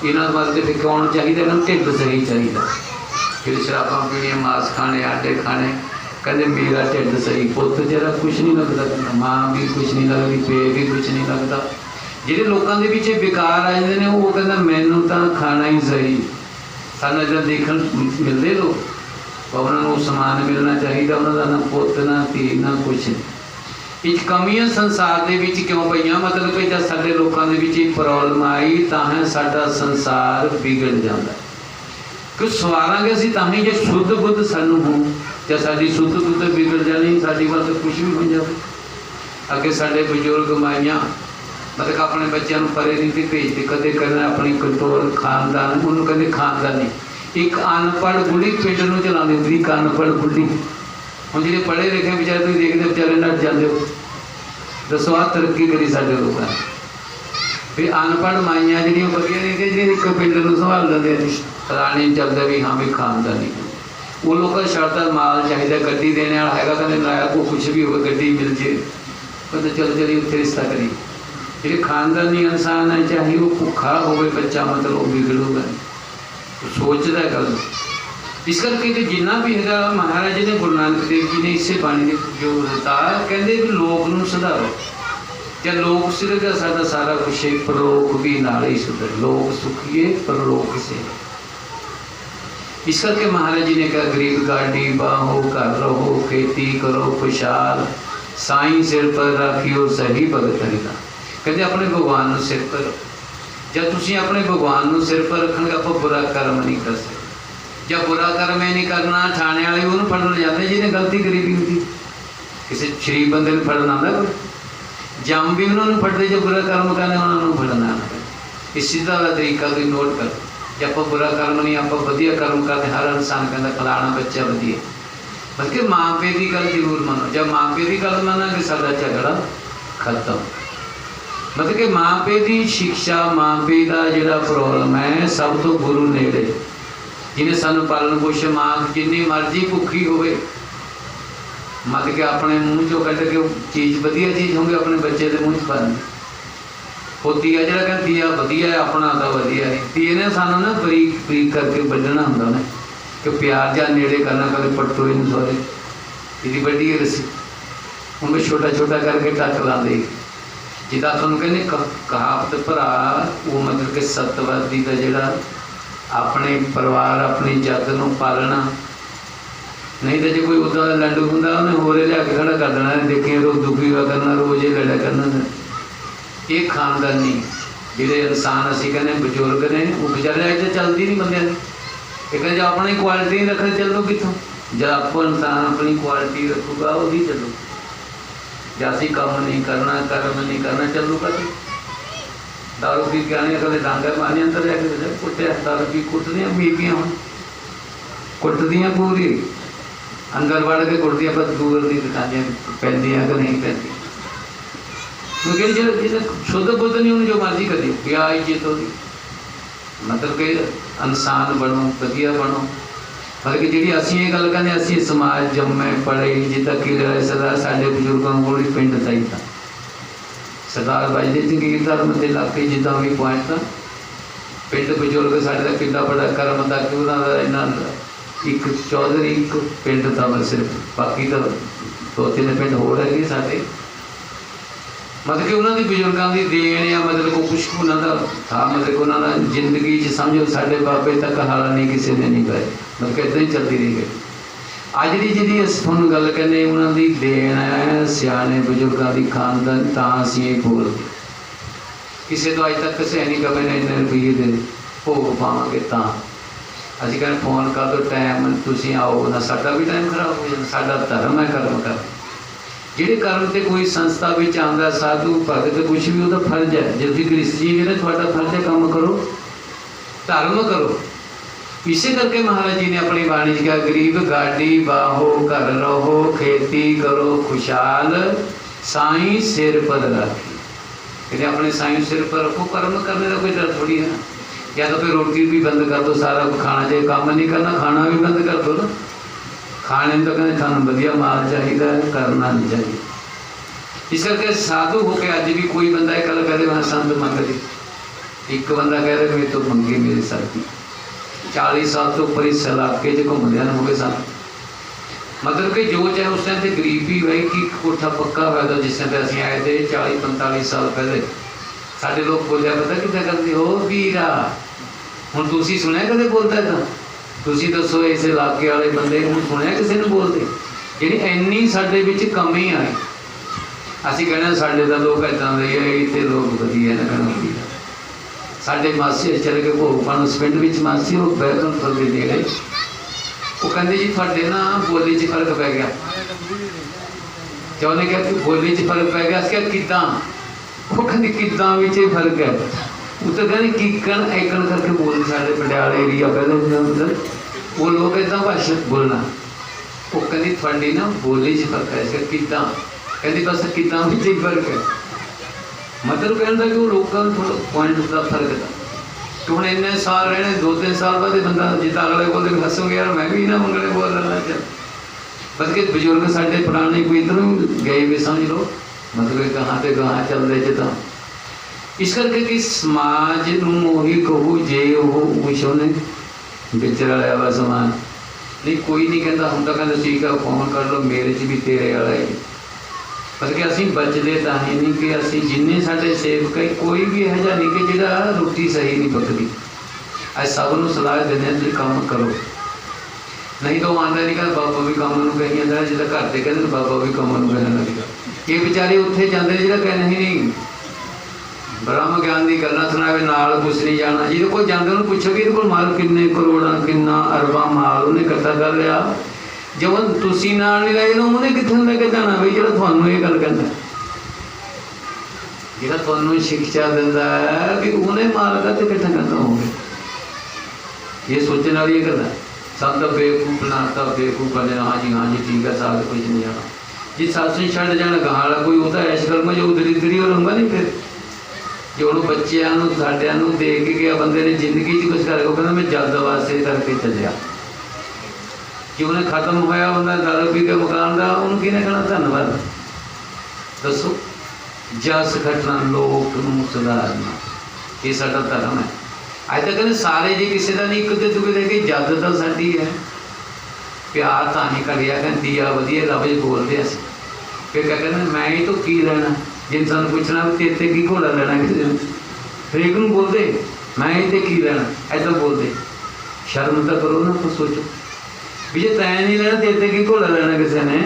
इन्हों वास्ते फिर कौन चाहिए, इन्होंने ढिड सही चाहिए। फिर शराबा पीनिया, मांस खाने, आटे खाने, कहते मेरा ढिड सही। पुत जरा कुछ नहीं लगता, कहना माँ भी कुछ नहीं लगती, पे भी कुछ नहीं लगता। ਜਿਹੜੇ ਲੋਕਾਂ ਦੇ ਵਿੱਚ ਵਿਕਾਰ ਆ ਜਾਂਦੇ ਨੇ ਉਹ ਕਹਿੰਦਾ ਮੈਨੂੰ ਤਾਂ ਖਾਣਾ ਹੀ ਸਹੀ। ਸਾਨੂੰ ਇੱਦਾਂ ਦੇਖਣ ਮਿਲਦੇ ਲੋਕ, ਪਰ ਉਹਨਾਂ ਨੂੰ ਸਮਾਨ ਮਿਲਣਾ ਚਾਹੀਦਾ, ਉਹਨਾਂ ਦਾ ਨਾ ਪੁੱਤ ਨਾ ਧੀ ਨਾ ਕੁਛ ਨਹੀਂ। ਇਹ ਕਮੀਆਂ ਸੰਸਾਰ ਦੇ ਵਿੱਚ ਕਿਉਂ ਪਈਆਂ? ਮਤਲਬ ਕਿ ਜਦ ਸਾਡੇ ਲੋਕਾਂ ਦੇ ਵਿੱਚ ਇਹ ਪ੍ਰੋਬਲਮ ਆਈ ਤਾਂ ਹੈ ਸਾਡਾ ਸੰਸਾਰ ਵਿਗੜ ਜਾਂਦਾ। ਕਿ ਸਵਾਰਾਂਗੇ ਅਸੀਂ ਤਾਂ ਹੀ ਜੇ ਸ਼ੁੱਧ ਬੁੱਧ ਸਾਨੂੰ ਹੋ, ਜਾਂ ਸਾਡੀ ਸ਼ੁੱਧ ਬੁੱਧ ਵਿਗੜ ਜਾਣੀ, ਸਾਡੀ ਵੱਲ ਤਾਂ ਕੁਛ ਵੀ ਹੋ ਜਾਵੇ। ਅੱਗੇ ਸਾਡੇ ਬਜ਼ੁਰਗ ਮਾਈਆਂ मतलब अपने बच्चों परे नहीं थी भेजते, कदे कहना अपनी कंट्रोल खानदान, उन्होंने कहते खानदानी। एक अनपढ़ बुढ़ी पिंड में चला होंगी, एक अनपढ़ बुढ़ी। हम जो पढ़े लिखे बेचारे तुम देखते बेचारे नट जाते हो। दसो आ तरक्की करी साडे लोगों ने। फिर अनपढ़ माइया जी वधिया नहीं थी, जी एक पिंड में संभाल लेंगे, राणी चलता भी हाँ भी खानदानी। वो लोग का शर्त माल चाहिए, गड्डी देने वाला है, कहते नाया को कुछ भी हो गड्डी मिल जाए, कहते चलो चलिए उत्थे रिश्ता करिए। जो खानदानी इंसान है, चाहे वो भुखा हो बच्चा, मतलब बिगड़ूगा, सोचता गल। इस करके जिन्ना भी है महाराज जी ने, गुरु नानक देव जी ने इसे बाणी जो दिता, कहते भी लोक नूं सुधारो। जब लोक सुधरेगा साडा सारा कुछ है, परलोक भी नाल ही सुधर। लोक सुखिए परलोक से। इस करके महाराज जी ने कहा गरीब गाड़ी बाहो, घर रहो, खेती करो खुशहाल, साईं सिर पर रखियो सही भगत हरिदा। कहते अपने भगवान सिर पर, जब तुम अपने भगवान सिर पर रखोगे आप बुरा कर्म नहीं कर सकते। जब बुरा कर्म ही नहीं करना, थाने वाले उन्होंने फड़न जाते जिन्हें गलती करी भी होती। किसी शरीफ बंदे ने फड़ना आता कोई, जम भी उन्होंने फटते जो बुरा कर्म करने उन्होंने फड़ना आता। इस सीधा का तरीका कोई नोट कर। जब आप बुरा कर्म नहीं, आप वधिया कर्म करते, हर इंसान कहता फलाना बच्चा वधिया। बल्कि माँ पे की गल जरूर मानो। जब माँ पे की गल मानांगे साडा झगड़ा खत्म। मतलब कि माँ पे की शिक्षा, माँ पे का जोड़ा प्रॉब्लम है, सब तो गुरु नेड़े, जिन्हें सानू पालन पोषण। माँ जिन्नी मर्जी भुखी होवे, मतलब कि अपने मूँह चो कट के चीज़ वधिया चीज़ होंगे अपने बच्चे के मूँह च पानी। पोती है जो कहती है वधिया है, अपना तो वधिया है। धीए ने सानू ना बरीक बरीक करके बढना होंदा ने, कि प्यार जा नेड़े करना, कभी पट्टो ही नहीं सोरे इसकी बड़ी रस्सी उनको छोटा छोटा करके टक ला दे। जिदा तुम कहने कहावत भरा, वो मतलब कि सतवादी का जोड़ा अपने परिवार अपनी जात को पालना। नहीं तो जो कोई उदा लंडू होंगे उन्हें होरे लिया के खड़ा कर देना, देखे रोज दुखी हुआ करना, रोज ही लड़ा करना। ये खानदानी जोड़े इंसान असी कहने बजुर्ग ने, वो बेचारे अज तो चलती नहीं बंद। एक जो अपनी क्वालिटी रखे चलो कितों, जब आप इंसान अपनी क्वालिटी रखूगा वही चलो। जासी काम नहीं करना, कर्म नहीं करना, चलूगा तो दारू पी के आने कभी डांगा पानी अंदर जाके कुटिया, दारू पी कुटदियाँ बीबियाँ हम कुटदियाँ पूरी अंदर वड़ के कुटदियाँ, पर दूर की दिखादियाँ पैंदियाँ कि नहीं पैंदी। क्योंकि जो शुद्ध बुद्ध नहीं उन्हें जो मर्जी करी ब्याह इज्जत होगी। मतलब कि इंसान बनो, वधिया बनो। मतलब कि जी असी ये गल कहते, असी समाज जम्मे पढ़े जिदा कि सरदार साढ़े बजुर्गों को पिंड था ही था। सरदार बजते जगीर धर्म के इलाके जिदा भी पॉइंट था, पिंड बजुर्ग साढ़े का किला बड़ा कर्म था कि उन्होंने इन्ना एक चौधरी एक पिंड था बस सिर्फ, बाकी तो 2-3 पिंड हो रहे साढ़े। मतलब कि उन्होंने बजुर्गों की देन या मतलब को कुछ उन्होंने था, मतलब कि उन्होंने जिंदगी समझो साढ़े बाबे तक हाल नहीं किसी ने नहीं पाए। मतलब कि इदा ही चलती रही गई। अज की जी थोड़ा गल कहने उन्होंने देन है, सियाने बजुर्गों की खानदान, तो असी ये बोलते किसी तो अज तक किसी नहीं कभी ने इन्ने रुपये दे भोग पावे, तो अभी कहने फोन कर दो टाइम तुम आओ ना, साडा भी टाइम खराब हो जाए। साडा धर्म है कर्म कर, ਜਿਹੜੇ कर्म से कोई संस्था भी आता साधु भगत कुछ भी वो फर्ज है। जो तुम गृहस्थी है थोड़ा फर्ज है, काम करो धर्म करो। इसे करके महाराज जी ने अपनी बाणी कहा गरीब गाड़ी बाहो, घर रहो, खेती करो खुशहाल, साईं सिर पर रखी। कहते अपने साईं सिर पर रखो। कर्म करने का कोई डर थोड़ी है। या तो फिर रोटी भी बंद कर दो, सारा खाना चाहिए, काम नहीं करना, खाना भी बंद कर दो ना। खाने तो कहते थानू वधिया माल चाहिए, करना नहीं चाहिए। इस करके साधु होकर अज भी कोई बंदा एक गल करे मैं संत मंग ली, एक बंदा कह रहा मेरे तो मंगे मेरे सर की 40 साल तो ऊपर इस इलाके च घूमदे हो गए सन। मतलब कि जो चाहे उस टाइम तो गरीबी भाई कि कोठा पक्का हुआ था जिस टाइम असीं आए थे 40-45 साल पहले। साढ़े लोग बोलिया पता कितना करते हो वीरा हुण तुसीं सुनिया कदे बोलता था? तुसीं दसो इस इलाके वाले बंदे हुण सुनिया किसी ने बोलते? यानी इन्नी साडे विच कमी आई। असीं कहने साडे तां लोग इदां दे आ इत्थे लोग वधिया ने कहना वीरा। साडे मासी चले गए भोगपाल उस पिंड विच मासी वो बैकुंठपुर दे नेड़े वो कहते जी थोड़े ना बोली च फर्क पै गया। तो उन्हें कहा कि बोली च फर्क पै गया। क्या किदा? वो कहते किदा फर्क है। वो तो कहते कीकन ऐकन करके बोलते साढ़े पटियाला एरिया पहले मतलब वो लोग इदा भाषा बोलना। वो कहती थोड़ी ना बोली च फर्क है। इसका किदा कहती बस किदा ही फर्क है। मतलब कहता कि वो लोगों को थोड़ा पॉइंट का फर्क था कि हूँ इन्ने साल रहने 2-3 साल बाद बंदा जिदा अगले बोलते भी हसोगे यार मैं भी इन्होंने मंगने बोल रहा चल। बल्कि बजुर्ग साढ़े पुराने कोई इधरों गए भी समझ लो मतलब कहाँ से कहाँ चलते जिदा इस करके कि समाज उही कहू जे वो विशो ने बिचर वाला समान नहीं कोई नहीं कहता हम तो कहते ठीक है फोन कर लो मेरे च भी तेरे वाला है। बल्कि असीं बचते तो ही नहीं कि असीं जिन्ने साडे सेवक है कोई भी यह जा नहीं कि जिहड़ा रोटी सही नहीं पकती। अस सब नूं सलाह देने तुसीं काम करो नहीं तो आंदा नहीं कहता बाबा भी काम नूं कही जांदा जिहड़ा घर दे कहंदे बाबा भी काम नूं कहण लग गया। ये बेचारे उत्थे जांदे जिहड़ा कहना ही नहीं ब्रह्म ज्ञान की गल्लां सुणावे नाल कुछ नहीं जाना। जिहदे कोल जांदे उहनूं पुछो कि इहदे कोल माल किन्ने करोड़ां किन्ना अरबां माल उहने इकट्ठा कर लिया जब तुसी नाल नहीं लाए उन्हें कितने लेके जाना बई जो थानू ये गल कहता जो थानू शिक्षा दिंदा है भी उन्हें माल का तो इकट्ठा करना होगा। ये सोचने वाली गल है। सब तो बेवकूफ बनाता बेवकूफ करने हाँ जी ठीक है साल कुछ नहीं जाना जी सत्सु छड़ जाना गां वाला कोई होता ऐश करूँगा जो दरिद्री हो रहूँगा नहीं फिर जो उन्होंने बच्चों साढ़िया देख के गया बंदे ने जिंदगी कुछ करके कहना मैं जद वास्ते करके चलिया कि उन्हें खत्म होया बंदा दारू पी के मकान का उन्होंने किने कहना धन्यवाद दसो जस खटना लोक नूं सुधारना ये साडा धर्म है। अज तक कहते सारे जी किसी का नहीं एक दूजे देखे जद तो साडी है प्यार तो ही करिया कहती आ वधिया लफ्ज बोलते अस फिर क्या कहते मैं ही तो की लेना जिन सानू पूछना भी तेरे की घोड़ा लेना किसी ने हरेक नूं बोलते मैं ही तो की लेना ऐसा बोलते शर्म तो करो ना तो सोचो भी जो तैं नहीं लेना तेरे की घोड़ा लेना किसी ने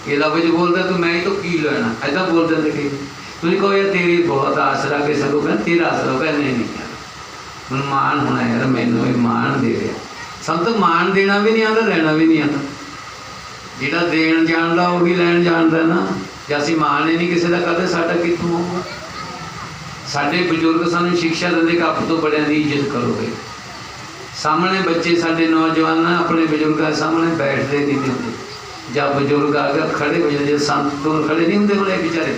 ये लफ्ज बोलता तो मैं ही तो की लेना ऐसा बोल देते कई तुम कहो यार तेरी बहुत आसरा किसी को कहना तेरा आसरा कहना नहीं यार हम मान होना यार मैनू ये मान दे रहा सब तो मान देना भी नहीं आता लेना भी नहीं आता जिहड़ा देन जानदा वो भी लैन जानदा ना जे असीं मान ही नहीं किसी का करते साडा कित्थों होगा। साडे बजुर्ग सानू शिक्षा दिंदे कि आप तो बड़ियां दी इज्जत करो भाई सामने बच्चे साडे नौजवान अपने बजुर्गों के सामने बैठते नहीं होंगे जब बजुर्ग आ गया खड़े हो जाते संत तो खड़े नहीं होंगे बोले बेचारे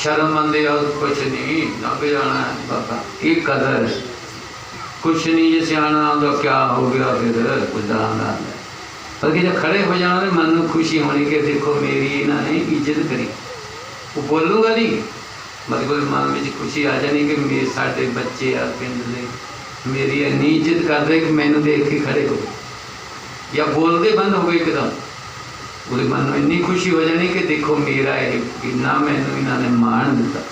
शर्म आते और कुछ नहीं लग जाना है बाबा एक कदर है कुछ नहीं जे सियाना आंदा क्या हो गया फिर कुछ आंदा बल्कि जब खड़े हो जाना तो मन में खुशी होनी कि देखो मेरी इन्होंने इज्जत करी वो बोलूँगा नहीं मतलब मन में खुशी आ जानी कि मेरे साढ़े बच्चे आ पिंड के मेरी इन्नी इज्जत करते कि मैनू देख के खड़े हो या बोलते बंद हो गए एकदम पूरे मन में इन्नी खुशी हो जानी कि देखो मेरा इन्ना मैनू इन्होंने मान दिता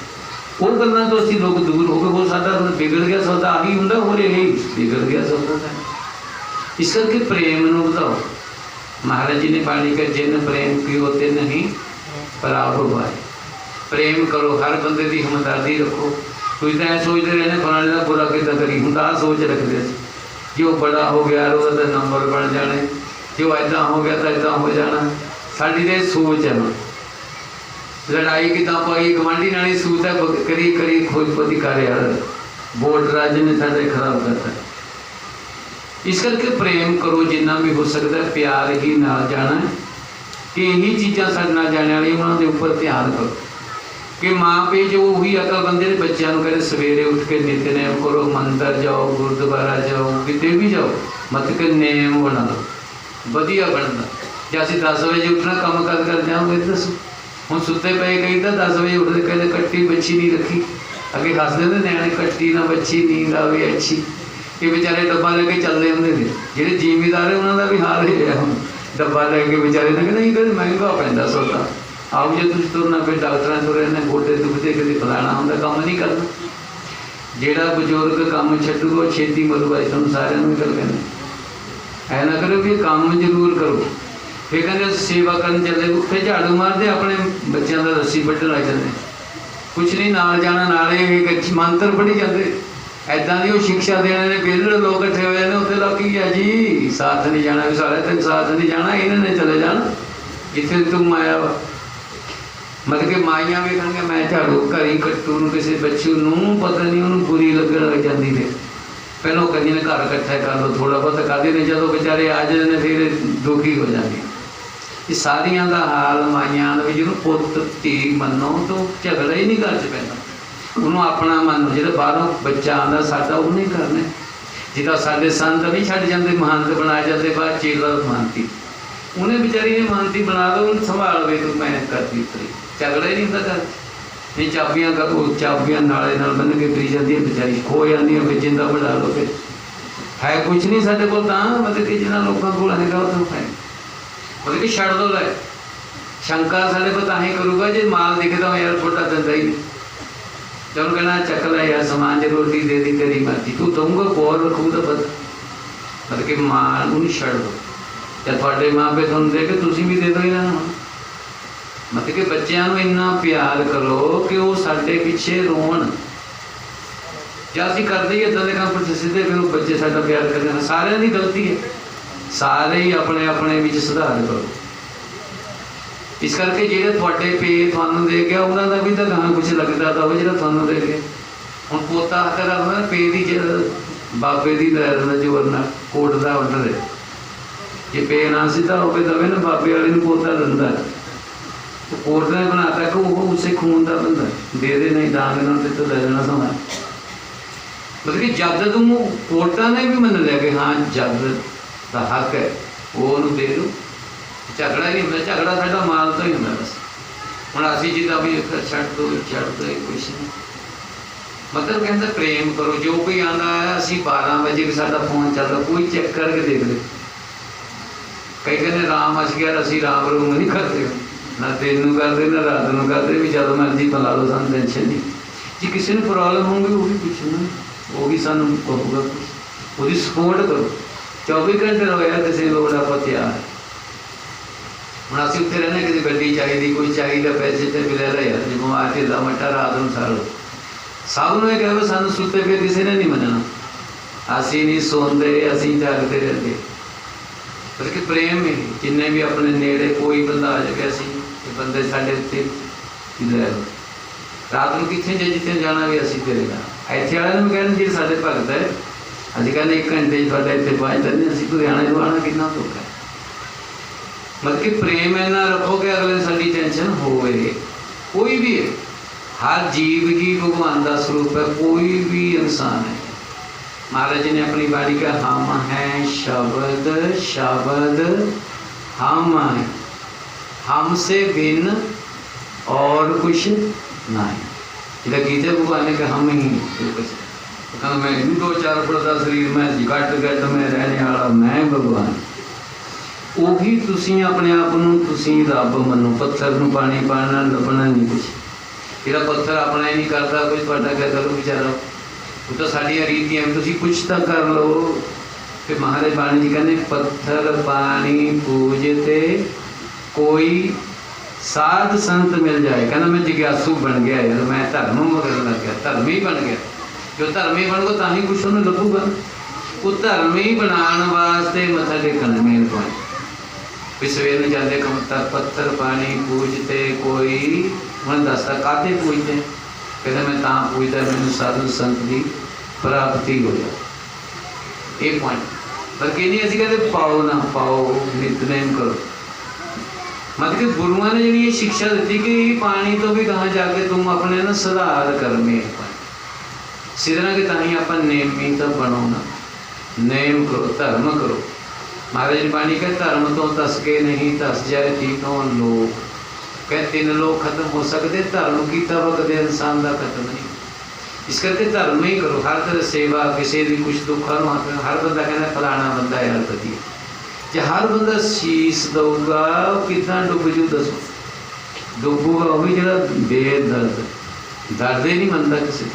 वो गल्लां तो असीं लोग दूर हो गए वो साडा बिगड़ गया सौदा आही हुंदा हो रहा बिगड़ गया सौदा इस करके प्रेम नूं बताओ महाराज जी ने बाणी का जिन प्रेम की होते नहीं पराभ हुआ है। प्रेम करो हर बंदे की हमदर्दी रखो तुम तो ऐ सोचते रहने फलाने का बुरा कितना करी हम तो सोच रखते जो बड़ा हो गया तो नंबर बन जाने जो ऐसा हो गया तो ऐसा हो जाना साड़ी तो सोच है ना लड़ाई कितना पाई गवांढी नाली सूत है करी करी खोजपति कर यार वोट राज्य ने साढ़े खराब करता है। इस करके प्रेम करो जिन्ना भी हो सकता है प्यार ही नाल जाना है कि यही चीज़ां साडे नाल जाने वाली उन्होंने उपर ध्यान करो कि माँ पे जो वही अकल बंदे ने बच्चों को कहते सवेरे उठ के नितनेम करो मंदिर जाओ गुरुद्वारा जाओ कितने भी जाओ मत के नेम बना लो वधिया बनता जे असीं 10 बजे उठना काम कर जाओगे दसो हम सुते पे कही था 10 बजे उठते कहते कट्टी बच्ची नहीं रखी अगे हसते थे न्याणे, कट्टी ना बच्ची नींद आवे अच्छी। ये बेचारे डब्बा लेके चलते होंगे थे, ਜਿਹੜੇ ਜ਼ਿਮੀਦਾਰ उन्होंने भी हाल ही है हम डब्बा लेके बेचारे ने कहना ये कहते महंगा पैंदा सौदा। आओ जो तुम तुरना फिर डॉक्टर तुरे ने गोडे दुखते कभी फलाना होंगे, काम नहीं करना। जेड़ा बजुर्ग काम छड्डूगा छेती मरूगा, तुम सारे गल कहने ऐ ना करो भी काम जरूर करो। फिर कहते सेवा करन चले, फिर झाड़ू मारते अपने बच्चों का रस्सी बड्ढन लग जाते, कुछ नहीं नाल जाना नाले मंत्र पढ़ी जाते। ऐदा की शिक्षा देने ने बेलड़ लोग इकट्ठे हुए हैं, उत्थे लोग की है जी साथ नहीं जाना, भी सारे तेन साथ नहीं जाना, इन्होंने चले जाना जिथे तुम आया वा। मतलब कि माइया भी कहेंगे मैं झाड़ू घरी कट्टू किसी बच्चू नूं पता नहीं उन्होंने बुरी लगन लग जाती है। पहलों कहीं ने घर इकट्ठा कर लो, थोड़ा बहुत करते हैं, जो बेचारे आ जाते हैं फिर दुखी हो जाते हैं। ये सारिया का हाल माइया भी जो पुत धी मनो तो झगड़ा ही नहीं घर च पैंदा, उन्होंने अपना मन जो बाहरों बच्चा आता साडा उन्हें करना। जिदा साडे संत नहीं छड्ड जाते, महंत बनाए जाते, बाद चेला महंती, उन्हें बेचारी ने महंती बना दो, उन्हें संभाल वे तू मैं करती उतरी, झगड़ा ही नहीं होता घर। नहीं चाबियां चाबियां नाले नाल बन के पी जाती बेचारी, खो जाती है, जिंदा बढ़ा लो फिर है कुछ नहीं साढ़े को, मतलब कि जिन्होंने लोगों को है मतलब कि छड़ दो लै। शंका साढ़े को ताही करूँगा जो माल दिखता मैं यार छोटा दिता ही नहीं, जब कहना चक लै यार समान जो रोटी दे दी तेरी मर्जी, तू दूंगा कौन रखू तो पता। मतलब कि मां उन्हें छड़ दो, या थोड़े माँ पे थोड़ा दे के तुम भी दे दो इन्होंने। मतलब कि बच्चों को इन्ना प्यार करो कि वो साढ़े पिछे रोन, ਜਾਂ ਅਸੀਂ ਕਰਦੇ ਹੀ इदा के काम कुछ सीधे फिर बच्चे साडा प्यार करते हैं। सारे की गलती है, सारे ही अपने अपने विच सुधार करो। इस करके ਜਿਹੜੇ ਤੁਹਾਡੇ पे ਤੁਹਾਨੂੰ दे गया उन्होंने भी तो कहाँ कुछ लगता था वो जो ਤੁਹਾਨੂੰ दे गया। ਹੁਣ ਪੋਤਾ ਹੱਕ ਰੱਖਦਾ पे ਦੀ ਬਾਬੇ ਦੀ ਲਹਿਰ ਦਾ ਜ਼ੋਰ ਨਾਲ ਕੋਟ ਦਾ ਆਰਡਰ ਹੈ, ਜੇ पे ना सीधा होवे तवे ना बाबे वाले ਨੂੰ ਪੋਤਾ ਦਿੰਦਾ, तो कोर्ट ने बनाता कि वो उसे खून का बंदा दे दे, नहीं दांग ना तो ले लेना समान। मतलब कि जद तुम कोर्टा ने भी मन लिया कि हाँ जद का हक है वो दे दो, झगड़ा ही नहीं होता। झगड़ा साडा माल तो ही होंगे बस। हम असी जिदा भी छड़ दो कुछ नहीं, मतलब कहते प्रेम करो। जो कोई आता है असी 12 बजे भी साडा फोन चलता, कोई चेक करके देख ले। कई कहते राम अस गया, असी राम रूम नहीं करते, ना दिन में करते ना रात में करते, भी जब मर्जी बुला लो, सू टेंशन नहीं। जी किसी ने प्रॉब्लम होगी वो भी पूछना, वो भी सानू कहूगा, वो सपोर्ट करो। 24 घंटे रहो यार, किसी लोड़ आप तैयार। हम अस उत्थे रहने, किसी गड्डी चाहिए, कोई चाहिए पैसे तो भी ले लो यार, जो बिमार ढिला मट्टा रात में साड़ो सब ने कहो सानू सुते पे किसी ने नहीं मनना, असी नहीं सोते, असी जागते रहते। मतलब कि प्रेम है, जिन्हें भी अपने नेड़े कोई बंदा आ जाए असी बंदे साढ़े उत्ते ले लो। रात को कितने जितने जाना भी असी तेरे नाल। इतने वाले भी कहने जी साढ़े भगत है, अभी कहते 1 घंटे थोड़े इतने पहुँच जाते, असी लुधियाने तो आना कितना धोखा है। मतलब कि प्रेम इन्ना रखो कि अगले साड़ी टेंशन होवे। कोई भी है, हर जीव की भगवान का स्वरूप है, कोई भी इंसान है। महाराज जी ने अपनी बाणी का हम हैं शब्द, शब्द हम हैं, हमसे भिन्न और कुछ नहीं। जिला गीते भगवान ने कहा हम ही कहना मैं इन 2-4 पड़ता शरीर में घट घट में रहने वाला मैं भगवान। उही तुसी अपने आप तुसी रब मनो। पत्थर को पानी पाना लभना नहीं कुछ, जो पत्थर अपना ही नहीं करता कुछ, थोड़ा क्या करो बेचारा, वो तो साड़ियाँ रीतियाँ तुसी कुछ तो कर लो। फिर महाराज बाणी जी कहते पत्थर पानी पूजते कोई साध संत मिल जाए। कहना मैं जिज्ञासु बन गया यार, मैं धर्म करने लग गया, धर्मी बन गया। जो धर्मी बन गो ताही कुछ उन्हें लभूगा। वो धर्मी बनाने वास्ते मत्था टेकन मेन पॉइंट। भी सवेर में जाते कमता पत्थर पानी पूजते कोई, उन्हें दसता काते पूजते, कहते मैं तां पूजता मैंने साधु संत की प्राप्ति हो जाए। ये पॉइंट बल्कि नहीं असी कहते पाओ ना पाओ नितनेम करो। मतलब कि गुरुओं ने जी शिक्षा दी कि पानी तो भी कहाँ जाके तुम अपने ना सुधार कर में सिद्धना के ताही आप नेमी तो बनो ना, नेम करो, धर्म करो। महाराज बाणी कह धर्म तो दस के नहीं दस जाए तीनों लोग। कह 3 लोग खत्म हो सकते, धर्म किया वक्त इंसान का खत्म नहीं। इस करके धर्म ही करो, हर तरह सेवा, किसी की कुछ दुख हर बंदा कहना फलाना बंदा यार वधिया। जे हर बंदा शीस दूगा कितना डुब जू दसो, डुबूगा वो भी जरा बेदर्द, दर्द ही नहीं मनता किसी।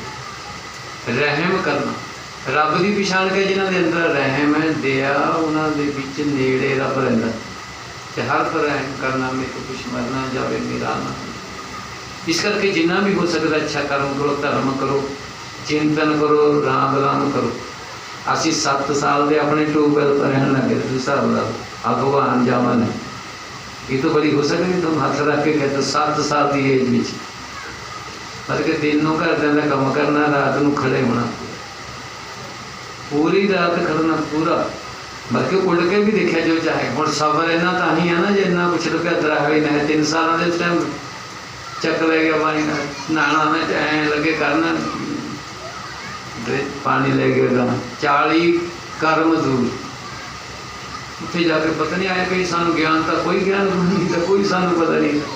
रहम करना, रब की पछाण के जिन्हों के अंदर रहम है, दया उन्होंने विच नेड़े रब रहिंदा। ते हर पर रहम करना, मेरे को कुछ मरना जाए मेरा ना। इस करके जिन्ना भी हो सकता अच्छा कर्म करो, धर्म करो, चिंतन करो, राम राम करो। असी 7 साल के अपने ट्यूबवैल पर रहने लगे, हिसाब ला आ भगवान जावा ने, ये तो बड़ी हो सकती तुम हाथ रख के कहते 7 साल की एज में, मतलब कि दिनों घरदियों का काम करना, रात को खड़े होना, पूरी रात खड़ना पूरा, बल्कि उड़ के भी देखा जो चाहे। हम सबर इन्ना तो ही है ना, जो इन्ना कुछ रुपया दरावे नहीं 3 साल के टाइम चक ले गया पानी, नहाना में ऐ लगे करना, पानी ले गया 40 कर्म दूर उत्थे जाके पता नहीं आया कि सानू ज्ञान था, कोई ज्ञान नहीं था, कोई सानू पता नहीं था।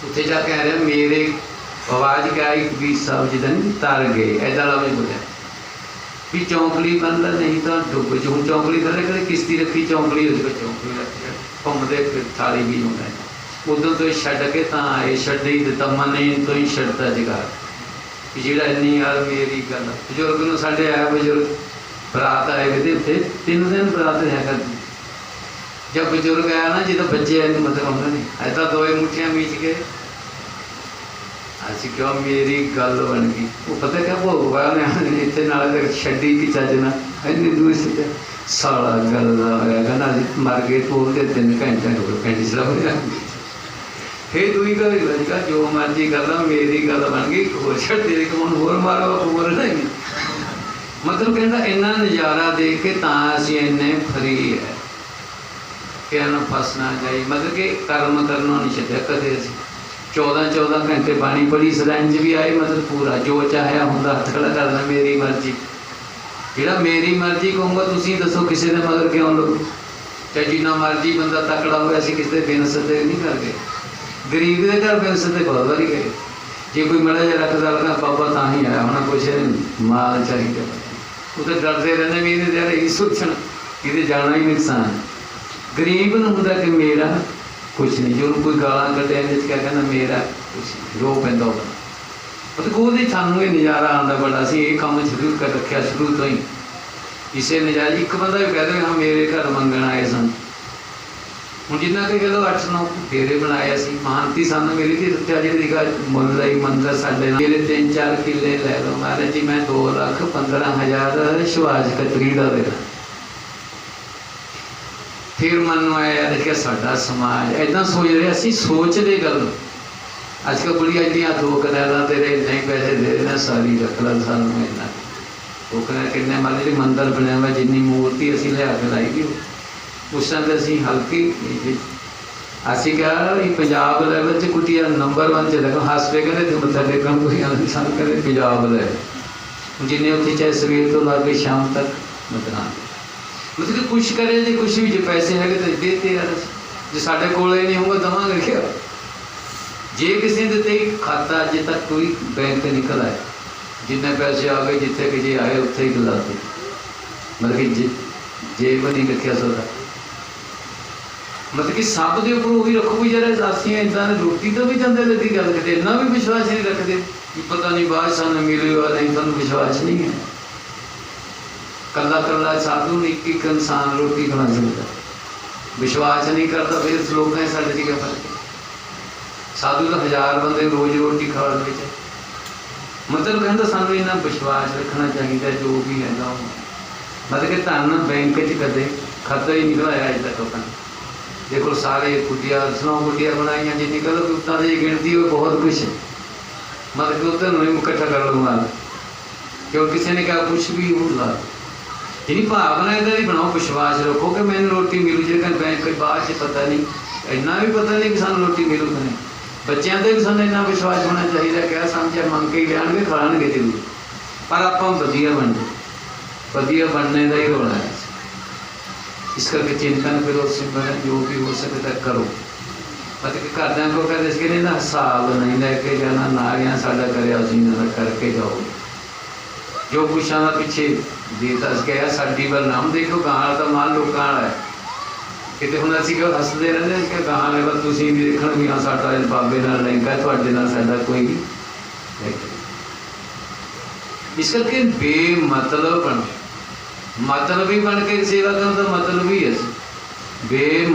उत्थे जाके कह रहे मेरे आवाज़ क्या आई, कबीर साहब जी दिन तर गए, ऐसा लफ्ज़ बोलिया भी चौंकली बंद नहीं तो डुब जू। चौंकली करे करे किश्ती रखी, चौंकली हो जाए, चौंकली रख घूमते फिर थाली भी होता है। उदों तो छड्ड के तो आए, छड्ड ही दिता मन ही तो ही छड्डता जगार जोड़ा इन्नी यार मेरी गल। बजुर्ग न साढ़े आया, बजुर्ग बरात आए वे उत्थे 3 दिन बरात रहा करती। जब बजुर्ग आया ना, जो बच्चे मतलब होंगे नहीं, ऐसा 2 मुठियाँ मीच के असी क्यों मेरी गल बन गई। वो पता क्या भोग पाया उन्हें इतने नाले तक छड्डी की चज ना, इन्नी दूर से साला गल का होया कहना मर गए, तोल के 3 घंटे हो गए पिंड च लभ। फिर दूई घर लगा जो मर्जी कर ला, मेरी गल बन गई, होर छड़ तेरे को होर मारो होर नहीं। मतलब कहना इन्ना नज़ारा देख के असी इन्ने फ्री है कि फसना चाहिए। मतलब कि कर्म करना नहीं छड्डिया कदे असीं। 14 घंटे पानी पड़ी सलंज भी आए, मतलब पूरा जो चाहे होंदा हथ खड़ा करना, मेरी मर्जी। जिहड़ा मेरी मर्जी कहूँगा तुसीं दसो किसी के मगर क्यों लो, चाहे जिन्ना मर्जी बंदा तकड़ा हो, असीं किसी बिन सदे नहीं कर गए। गरीब के घर बिन सदे बहुत बारी गए, जे कोई मड़ा जा रखदा लगा बाबा तां ही आया होना, कुछ माल चाहिए, वो तो डरते रहने भी इहदे यही सोचना कि जाना ही नुकसान। गरीब नूं हुंदा कि मेरा कुछ नहीं, जो कोई गालां कटे क्या कहना मेरा कुछ रो पैदा होगा। मतलब वो सानू ये नज़ारा आंदा बड़ा, असीं ये काम शुरू कर रखा शुरू तो ही। इसे नज़ारे एक बंदा भी कह दे हाँ मेरे घर मंगण आए सन, हूँ जिन्ना के कह लो 8-9 फेरे बनाए सी, महानती सानू मेरी थी जी का मुल्ला ही मंदिर साढ़े मेरे 3-4 किले लै लो महाराज जी, मैं 2,15,000 शवाज कतरी का देना। फिर मन आया यार कि साडा समाज इदा सोच रहे, असी सोचते गल अजकल बड़ी एडिया 2 कनाल तेरे इन्ने पैसे दे देना, सारी रख ला सानू इन्ना। वो कहना किन्ने माले जी मंदिर बनया हुआ, जिन्नी मूर्ति असी लिया के लाई दी उस टाइम तो असी हल्की असी क्या पंजाब लैवल से कुटिया नंबर 1 च लगा, हस पे कहते मत्था टेकन कोई सानू कहते पंजाब लैवल, जिन्हें उत्थे चाहे सवेर तो ला के शाम तक मतदान। मतलब कि कुछ करे जी कुछ भी, जो पैसे है तो देते यार, जो साढ़े कोल नहीं होगा दवांगे क्या। जे किसी ने दिते खाता अजे तक कोई बैंक निकल आए, जिन्ने पैसे आ गए जिथे कि जे आए उत्थे ही गलाते, मतलब कि जेब नहीं रखा सकता। मतलब कि सब के उपर उ रखो भी जरा असी इदा रोटी तो भी जाते लगी गल करते, इन्ना भी विश्वास नहीं रखते कि पता नहीं बाद सानू मिलेगा नहीं, सानू विश्वास नहीं है। कला कला साधु एक इंसान रोटी खा सकता, विश्वास नहीं करता, फिर लोग हैं साढ़े क्या फर्क है। साधु तो 1000 बंदे रोज़ रोटी खा रहे। मतलब कहता सानू इन्ना विश्वास रखना चाहिए जो भी है। मतलब कि धन बैंक च कदे खाता ही निकल आया अज तक अपना। देखो सारे कुटिया 9 कुटिया बनाई जी निकल उत्तर की गिनती हो बहुत कुछ, मतलब कि उधर इकट्ठा कर लूँगा क्यों किसी ने कहा कुछ भी होगा। यानी भावना इधर ही बनाओ, विश्वास रखो कि मैंने रोटी मिलू, जो बैंक बाद पता नहीं, इन्ना भी पता नहीं कि सानू रोटी मिलू कि नहीं। बच्चों का भी सानू इन्ना विश्वास होना चाहिए, क्या समझा मंग के लिया खाएंगे जरूर, पर आप वधिया बन जाए, वधिया बनने का ही रौला है। इस करके चिंतन करो, सिमरन जो भी हो सकता करो। मतलब कि घरदिਆਂ को कहते ਸੀ ਕਿ ਨਾ ਹਿਸਾਬ नहीं लैके जाना ना ਗਿਆ ਸਾਡਾ ਕਰਿਆ ਸੀ ਨਾ करके जाओ जो कुछां ਦਾ ਪਿੱਛੇ ਦੇਤਾ ਸੀ ਕਿ ਸਾਡੀ ਵੱਲ ਨਾਮ ਦੇਖੋ ਗਾਂ ਤਾਂ ਮਾਲ ਲੋਕਾਂ ਵਾਲਾ ਹੈ ਕਿਤੇ ਹੁਣ ਅਸੀਂ ਕਿਉਂ ਹੱਸਦੇ ਰਹਿੰਦੇ ਕਿ ਗਾਂ ਵਾਲੇ ਵੱਲ ਤੁਸੀਂ ਵੀ ਦੇਖਣ ਵੀ ਹਾਂ ਸਾਡਾ ਬਾਬੇ ਨਾਲ ਲਿੰਕ ਹੈ ਤੁਹਾਡੇ ਨਾਲ ਸਾਡਾ ਕੋਈ ਨਹੀਂ ਇਸ ਕਰਕੇ ਬੇਮਤਲਬ ਬਣ ਮਤਲਬ ਹੀ ਬਣ ਕੇ ਸੇਵਾ ਕਰਨ ਦਾ ਮਤਲਬ ਹੀ ਹੈ ਬੇ